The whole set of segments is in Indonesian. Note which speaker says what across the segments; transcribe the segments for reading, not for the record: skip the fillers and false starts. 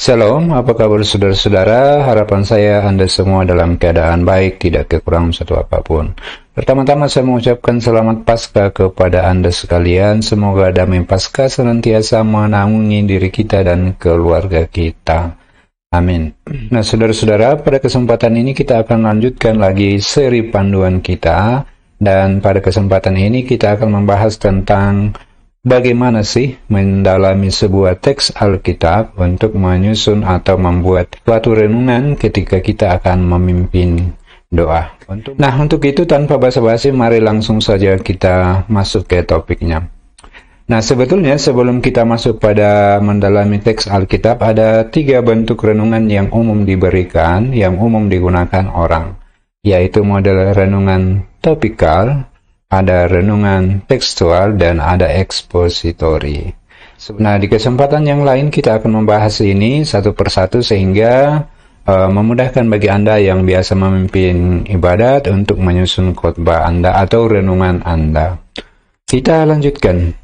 Speaker 1: Shalom, apa kabar saudara-saudara? Harapan saya Anda semua dalam keadaan baik, tidak kekurangan satu apapun. Pertama-tama saya mengucapkan selamat Paskah kepada Anda sekalian. Semoga damai Paskah senantiasa menaungi diri kita dan keluarga kita. Amin. Nah, saudara-saudara, pada kesempatan ini kita akan lanjutkan lagi seri panduan kita. Dan pada kesempatan ini kita akan membahas tentang bagaimana sih mendalami sebuah teks Alkitab untuk menyusun atau membuat suatu renungan ketika kita akan memimpin doa. Nah, untuk itu tanpa basa-basi, mari langsung saja kita masuk ke topiknya. Nah, sebetulnya sebelum kita masuk pada mendalami teks Alkitab, ada 3 bentuk renungan yang umum diberikan, yang umum digunakan orang, yaitu model renungan topikal, ada renungan tekstual, dan ada ekspositori. Nah, di kesempatan yang lain kita akan membahas ini satu persatu sehingga memudahkan bagi Anda yang biasa memimpin ibadat untuk menyusun khotbah Anda atau renungan Anda. Kita lanjutkan.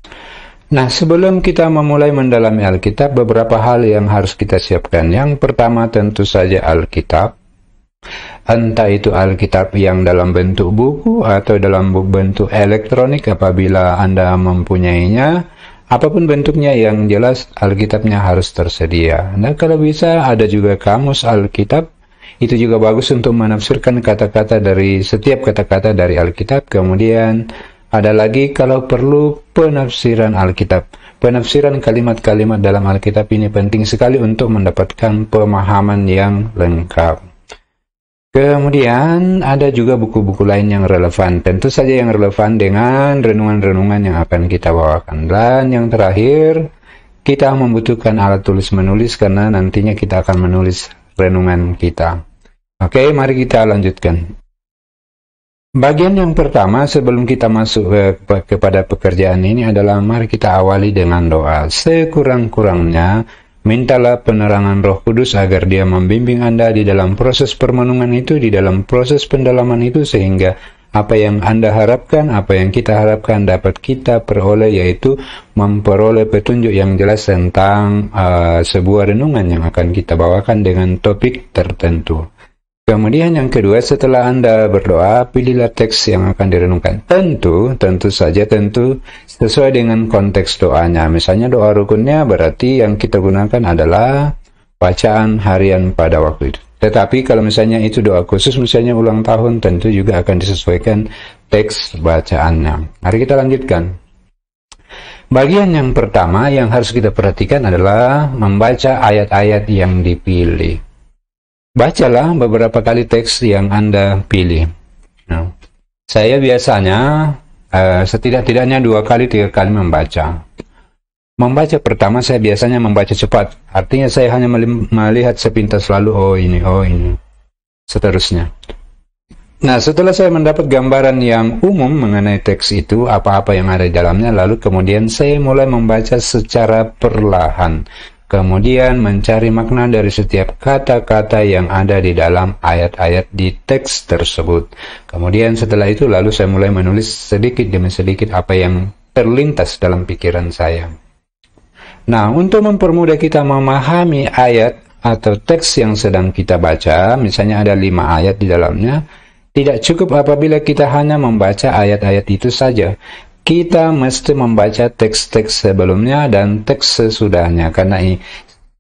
Speaker 1: Nah, sebelum kita memulai mendalami Alkitab, beberapa hal yang harus kita siapkan. Yang pertama tentu saja Alkitab. Entah itu Alkitab yang dalam bentuk buku atau dalam bentuk elektronik apabila Anda mempunyainya. Apapun bentuknya, yang jelas Alkitabnya harus tersedia. Nah, kalau bisa ada juga kamus Alkitab. Itu juga bagus untuk menafsirkan kata-kata dari setiap kata-kata dari Alkitab. Kemudian ada lagi kalau perlu penafsiran Alkitab. Penafsiran kalimat-kalimat dalam Alkitab ini penting sekali untuk mendapatkan pemahaman yang lengkap. Kemudian ada juga buku-buku lain yang relevan. Tentu saja yang relevan dengan renungan-renungan yang akan kita bawakan. Dan yang terakhir, kita membutuhkan alat tulis-menulis karena nantinya kita akan menulis renungan kita. Oke, mari kita lanjutkan. Bagian yang pertama sebelum kita masuk kepada pekerjaan ini adalah mari kita awali dengan doa. Sekurang-kurangnya, mintalah penerangan Roh Kudus agar Dia membimbing Anda di dalam proses permenungan itu, di dalam proses pendalaman itu, sehingga apa yang Anda harapkan, apa yang kita harapkan dapat kita peroleh, yaitu memperoleh petunjuk yang jelas tentang sebuah renungan yang akan kita bawakan dengan topik tertentu. Kemudian yang kedua, setelah Anda berdoa, pilihlah teks yang akan direnungkan. Tentu saja sesuai dengan konteks doanya. Misalnya doa rukunnya berarti yang kita gunakan adalah bacaan harian pada waktu itu. Tetapi kalau misalnya itu doa khusus, misalnya ulang tahun, tentu juga akan disesuaikan teks bacaannya. Mari kita lanjutkan. Bagian yang pertama yang harus kita perhatikan adalah membaca ayat-ayat yang dipilih. Bacalah beberapa kali teks yang Anda pilih. Nah, saya biasanya setidak-tidaknya 2 kali 3 kali membaca. Membaca pertama saya biasanya membaca cepat. Artinya saya hanya melihat sepintas lalu, oh ini, seterusnya. Nah, setelah saya mendapat gambaran yang umum mengenai teks itu, apa-apa yang ada di dalamnya, lalu kemudian saya mulai membaca secara perlahan. Kemudian mencari makna dari setiap kata-kata yang ada di dalam ayat-ayat di teks tersebut. Kemudian setelah itu lalu saya mulai menulis sedikit demi sedikit apa yang terlintas dalam pikiran saya. Nah, untuk mempermudah kita memahami ayat atau teks yang sedang kita baca, misalnya ada 5 ayat di dalamnya, tidak cukup apabila kita hanya membaca ayat-ayat itu saja. Kita mesti membaca teks-teks sebelumnya dan teks sesudahnya, karena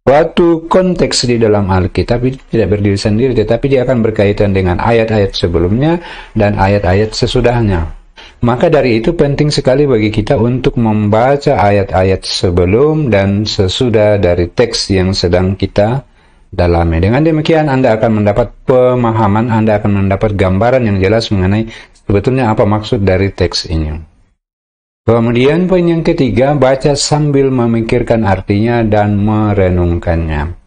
Speaker 1: suatu konteks di dalam Alkitab itu tidak berdiri sendiri, tetapi dia akan berkaitan dengan ayat-ayat sebelumnya dan ayat-ayat sesudahnya. Maka dari itu penting sekali bagi kita untuk membaca ayat-ayat sebelum dan sesudah dari teks yang sedang kita dalami. Dengan demikian Anda akan mendapat pemahaman, Anda akan mendapat gambaran yang jelas mengenai sebetulnya apa maksud dari teks ini. Kemudian poin yang ketiga, baca sambil memikirkan artinya dan merenungkannya.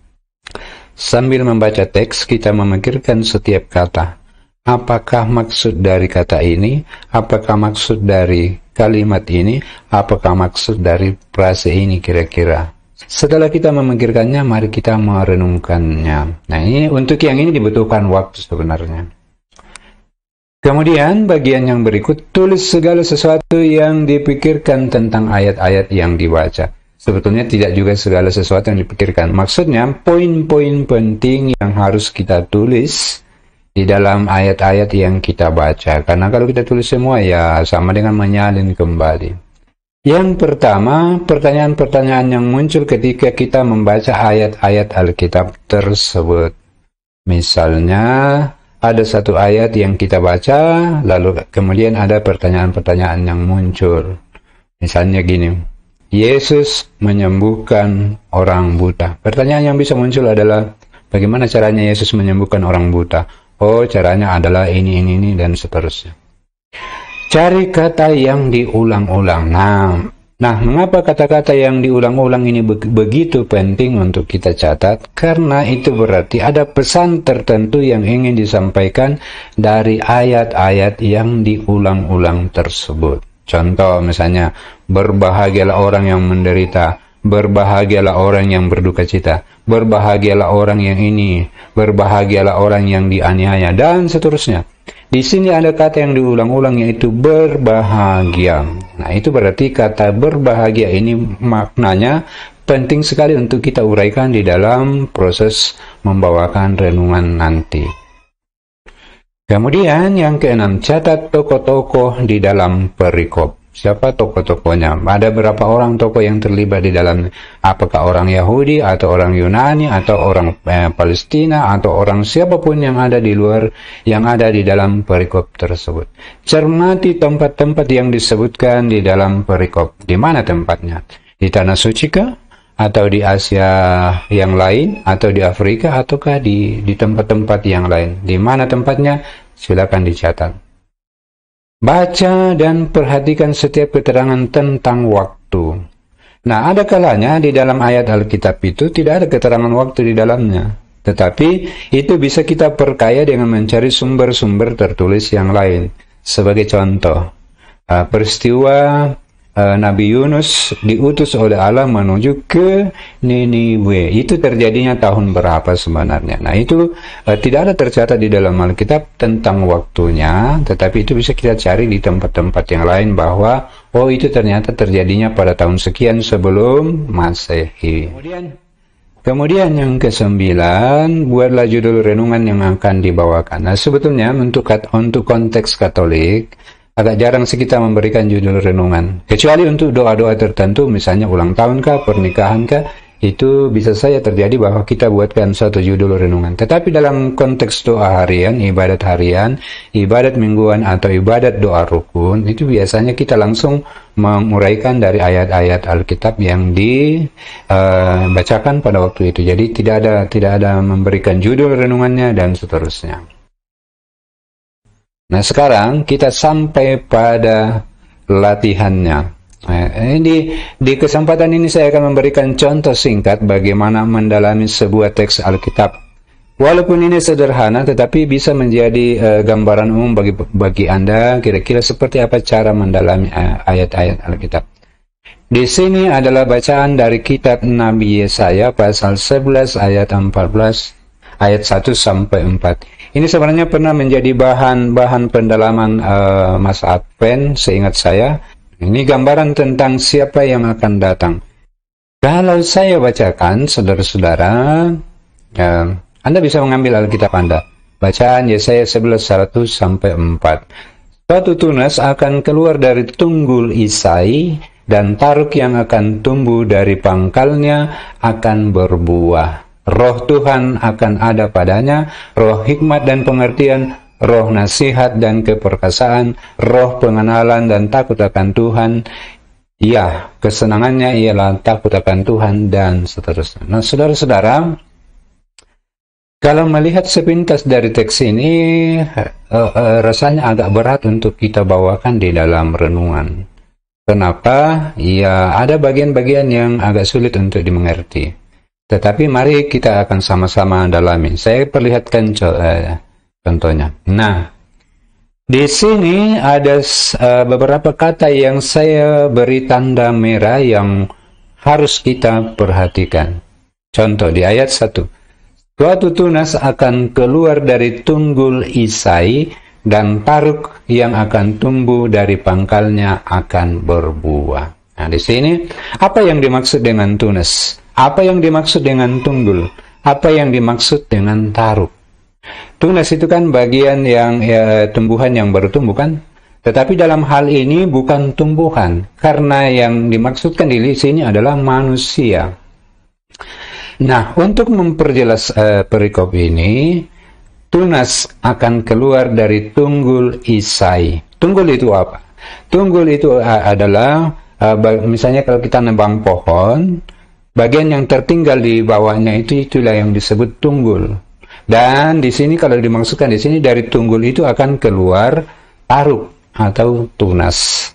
Speaker 1: Sambil membaca teks, kita memikirkan setiap kata. Apakah maksud dari kata ini? Apakah maksud dari kalimat ini? Apakah maksud dari frase ini kira-kira? Setelah kita memikirkannya, mari kita merenungkannya. Nah, untuk yang ini dibutuhkan waktu sebenarnya. Kemudian bagian yang berikut, tulis segala sesuatu yang dipikirkan tentang ayat-ayat yang dibaca. Sebetulnya tidak juga segala sesuatu yang dipikirkan. Maksudnya, poin-poin penting yang harus kita tulis di dalam ayat-ayat yang kita baca. Karena kalau kita tulis semua, ya sama dengan menyalin kembali. Yang pertama, pertanyaan-pertanyaan yang muncul ketika kita membaca ayat-ayat Alkitab tersebut. Misalnya, ada satu ayat yang kita baca, lalu kemudian ada pertanyaan-pertanyaan yang muncul. Misalnya gini, Yesus menyembuhkan orang buta. Pertanyaan yang bisa muncul adalah, bagaimana caranya Yesus menyembuhkan orang buta? Oh, caranya adalah ini, dan seterusnya. Cari kata yang diulang-ulang. Nah, mengapa kata-kata yang diulang-ulang ini begitu penting untuk kita catat? Karena itu berarti ada pesan tertentu yang ingin disampaikan dari ayat-ayat yang diulang-ulang tersebut. Contoh misalnya, berbahagialah orang yang menderita, berbahagialah orang yang berduka cita, berbahagialah orang yang ini, berbahagialah orang yang dianiaya, dan seterusnya. Di sini ada kata yang diulang-ulang, yaitu berbahagia. Nah, itu berarti kata berbahagia ini maknanya penting sekali untuk kita uraikan di dalam proses membawakan renungan nanti. Kemudian yang keenam, catat tokoh-tokoh di dalam perikop. Siapa tokoh-tokohnya? Ada berapa orang tokoh yang terlibat di dalam? Apakah orang Yahudi, atau orang Yunani, atau orang Palestina, atau orang siapapun yang ada di luar, yang ada di dalam perikop tersebut. Cermati tempat-tempat yang disebutkan di dalam perikop. Di mana tempatnya? Di Tanah Suci kah? Atau di Asia yang lain, atau di Afrika, ataukah di tempat-tempat yang lain? Di mana tempatnya? Silakan dicatat. Baca dan perhatikan setiap keterangan tentang waktu. Nah, ada kalanya di dalam ayat Alkitab itu tidak ada keterangan waktu di dalamnya. Tetapi itu bisa kita perkaya dengan mencari sumber-sumber tertulis yang lain. Sebagai contoh, peristiwa Nabi Yunus diutus oleh Allah menuju ke Niniwe. Itu terjadinya tahun berapa sebenarnya? Nah, itu tidak ada tercatat di dalam Alkitab tentang waktunya, tetapi itu bisa kita cari di tempat-tempat yang lain bahwa, oh, itu ternyata terjadinya pada tahun sekian sebelum Masehi. Kemudian yang ke-9, buatlah judul renungan yang akan dibawakan. Nah, sebetulnya untuk konteks Katolik, agak jarang sih kita memberikan judul renungan. Kecuali untuk doa-doa tertentu, misalnya ulang tahun kah, pernikahan kah, itu bisa saja terjadi bahwa kita buatkan suatu judul renungan. Tetapi dalam konteks doa harian, ibadat mingguan, atau ibadat doa rukun, itu biasanya kita langsung menguraikan dari ayat-ayat Alkitab yang dibacakan pada waktu itu. Jadi tidak ada memberikan judul renungannya dan seterusnya. Nah, sekarang kita sampai pada latihannya. Di kesempatan ini saya akan memberikan contoh singkat bagaimana mendalami sebuah teks Alkitab. Walaupun ini sederhana, tetapi bisa menjadi gambaran umum bagi Anda kira-kira seperti apa cara mendalami ayat-ayat Alkitab. Di sini adalah bacaan dari kitab Nabi Yesaya pasal 11 ayat 14, ayat 1 sampai 4. Ini sebenarnya pernah menjadi bahan pendalaman masa Advent, seingat saya. Ini gambaran tentang siapa yang akan datang. Kalau saya bacakan, saudara-saudara, Anda bisa mengambil Alkitab Anda. Bacaan Yesaya 11, 1 sampai 4. Suatu tunas akan keluar dari tunggul Isai, dan taruk yang akan tumbuh dari pangkalnya akan berbuah. Roh Tuhan akan ada padanya, roh hikmat dan pengertian, roh nasihat dan keperkasaan, roh pengenalan dan takut akan Tuhan. Ya, kesenangannya ialah takut akan Tuhan, dan seterusnya. Nah, saudara-saudara, kalau melihat sepintas dari teks ini, rasanya agak berat untuk kita bawakan di dalam renungan. Kenapa? Ya, ada bagian-bagian yang agak sulit untuk dimengerti. Tetapi mari kita akan sama-sama dalami. Saya perlihatkan contohnya. Nah, di sini ada beberapa kata yang saya beri tanda merah yang harus kita perhatikan. Contoh di ayat 1. Suatu tunas akan keluar dari tunggul Isai, dan taruk yang akan tumbuh dari pangkalnya akan berbuah. Nah, di sini apa yang dimaksud dengan tunas? Apa yang dimaksud dengan tunggul? Apa yang dimaksud dengan taruk? Tunas itu kan bagian yang tumbuhan yang baru tumbuh kan? Tetapi dalam hal ini bukan tumbuhan, karena yang dimaksudkan di sini adalah manusia. Nah, untuk memperjelas perikop ini, tunas akan keluar dari tunggul Isai. Tunggul itu apa? Tunggul itu adalah misalnya kalau kita nebang pohon, bagian yang tertinggal di bawahnya itulah yang disebut tunggul. Dan di sini kalau dimaksudkan di sini dari tunggul itu akan keluar taruk atau tunas.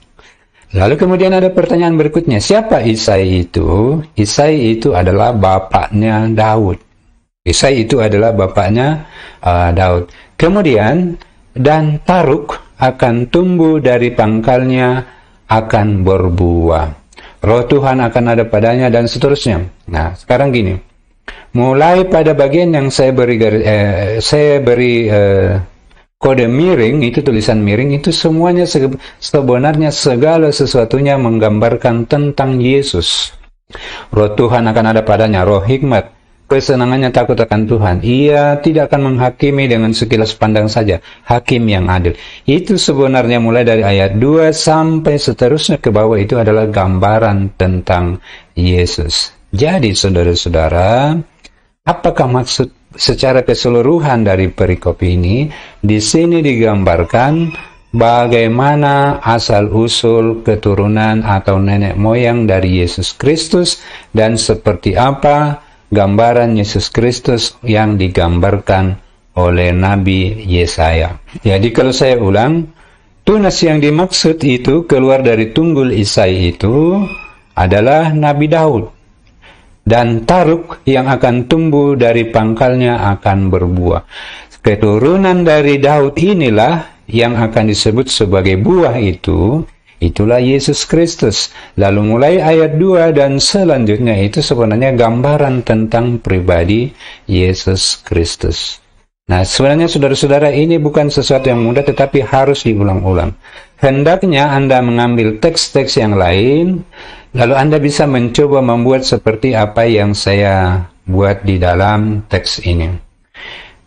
Speaker 1: Lalu kemudian ada pertanyaan berikutnya, siapa Isai itu? Isai itu adalah bapaknya Daud. Isai itu adalah bapaknya Daud. Kemudian, dan taruk akan tumbuh dari pangkalnya, akan berbuah. Roh Tuhan akan ada padanya, dan seterusnya. Nah, sekarang gini. Mulai pada bagian yang saya beri kode miring, itu tulisan miring, itu semuanya sebenarnya segala sesuatunya menggambarkan tentang Yesus. Roh Tuhan akan ada padanya, roh hikmat, kesenangannya takut akan Tuhan. Ia tidak akan menghakimi dengan sekilas pandang saja, hakim yang adil. Itu sebenarnya mulai dari ayat 2 sampai seterusnya ke bawah itu adalah gambaran tentang Yesus. Jadi saudara-saudara, apakah maksud secara keseluruhan dari perikop ini? Di sini digambarkan bagaimana asal-usul keturunan atau nenek moyang dari Yesus Kristus dan seperti apa gambaran Yesus Kristus yang digambarkan oleh Nabi Yesaya. Jadi kalau saya ulang, tunas yang dimaksud itu keluar dari tunggul Isai itu adalah Nabi Daud. Dan taruk yang akan tumbuh dari pangkalnya akan berbuah. Keturunan dari Daud inilah yang akan disebut sebagai buah itu, itulah Yesus Kristus. Lalu mulai ayat 2 dan selanjutnya itu sebenarnya gambaran tentang pribadi Yesus Kristus. Nah, sebenarnya saudara-saudara, ini bukan sesuatu yang mudah tetapi harus diulang-ulang. Hendaknya Anda mengambil teks-teks yang lain, lalu Anda bisa mencoba membuat seperti apa yang saya buat di dalam teks ini.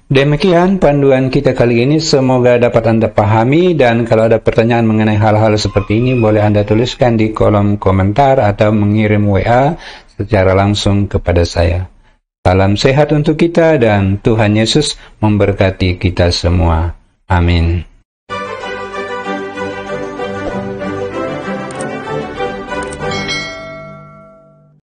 Speaker 1: Demikian panduan kita kali ini, semoga dapat Anda pahami, dan kalau ada pertanyaan mengenai hal-hal seperti ini boleh Anda tuliskan di kolom komentar atau mengirim WA secara langsung kepada saya. Salam sehat untuk kita dan Tuhan Yesus memberkati kita semua. Amin.